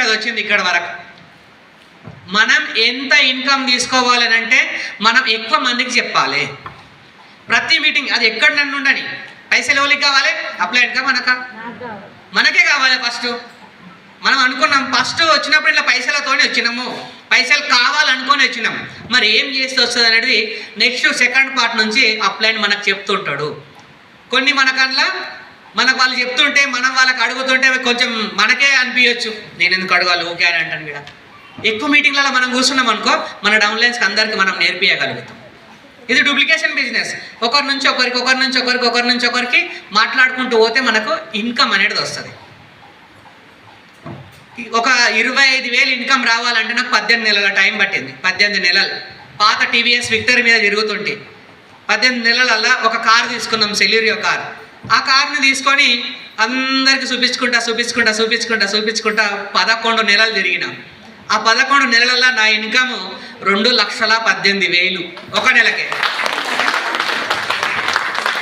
కదా వచ్చింది ఇక్కడ వరకు. మనం ఎంత ఇన్కమ్ తీసుకోవాలని అంటే మనం ఎక్కువ మందికి చెప్పాలి ప్రతి మీటింగ్. అది ఎక్కడ నన్ను ఉండని, పైసలు ఎవరికి కావాలి? అప్లైన్కా మనకా? మనకే కావాలి. ఫస్ట్ మనం అనుకున్నాం, ఫస్ట్ వచ్చినప్పుడు ఇలా పైసలతోనే వచ్చినాము, పైసలు కావాలనుకొని వచ్చినాము. మరి ఏం చేస్తే వస్తుంది అనేది నెక్స్ట్ సెకండ్ పార్ట్ నుంచి అప్లైన్ మనకు చెప్తుంటాడు. కొన్ని మనకల్లా మనకు వాళ్ళు చెప్తుంటే మనం వాళ్ళకి అడుగుతుంటే కొంచెం మనకే అనిపించవచ్చు, నేను ఎందుకు అడగాలి ఓకే అని అంటాను. కూడా ఎక్కువ మీటింగ్లలో మనం కూర్చున్నాం అనుకో, మన డౌన్లైన్స్కి అందరికీ మనం నేర్పించగలుగుతాం. ఇది డూప్లికేషన్ బిజినెస్. ఒకరి నుంచి ఒకరికి, ఒకరి నుంచి ఒకరికి, ఒకరి నుంచి ఒకరికి మాట్లాడుకుంటూ పోతే మనకు ఇన్కమ్ అనేది వస్తుంది. ఒక 25,000 ఇన్కమ్ రావాలంటే నాకు 18 నెలల టైం పట్టింది. 18 నెలలు పాత టీవీఎస్ విక్టర్ మీద తిరుగుతుంటే 18 నెలలల్లా ఒక కారు తీసుకున్నాం, సెల్యూరియో కార్. ఆ కార్ని తీసుకొని అందరికి చూపించుకుంటా 11 నెలలు తిరిగినాం. ఆ 11 నెలలల్లో నా ఇన్కమ్ 2,18,000 ఒక నెలకే.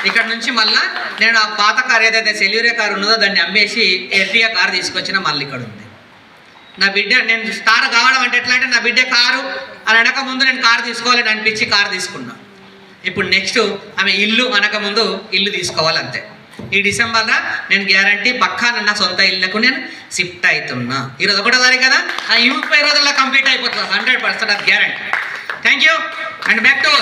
ఇక్కడ నుంచి మళ్ళీ నేను ఆ పాత కారు ఏదైతే సెల్యూరియో కారు ఉన్నదో దాన్ని అమ్మేసి ఎర్టిగా కారు తీసుకొచ్చిన మళ్ళీ ఇక్కడ ఉంది. నా బిడ్డ, నేను స్టార్ కావడం అంటే ఎట్లా అంటే, నా బిడ్డ కారు అని అనక ముందు నేను కారు తీసుకోవాలని అనిపించి కారు తీసుకున్నా. ఇప్పుడు నెక్స్ట్ ఆమె ఇల్లు అనక ముందు ఇల్లు తీసుకోవాలి అంతే. ఈ డిసెంబర్లో నేను గ్యారంటీ పక్కా నా సొంత ఇళ్ళకు నేను షిఫ్ట్ అవుతున్నా. ఈరోజు 1వ తారీఖు కదా, ఆ 30 రోజుల్లో కంప్లీట్ అయిపోతుంది 100%, అది guarantee. Thank you and back to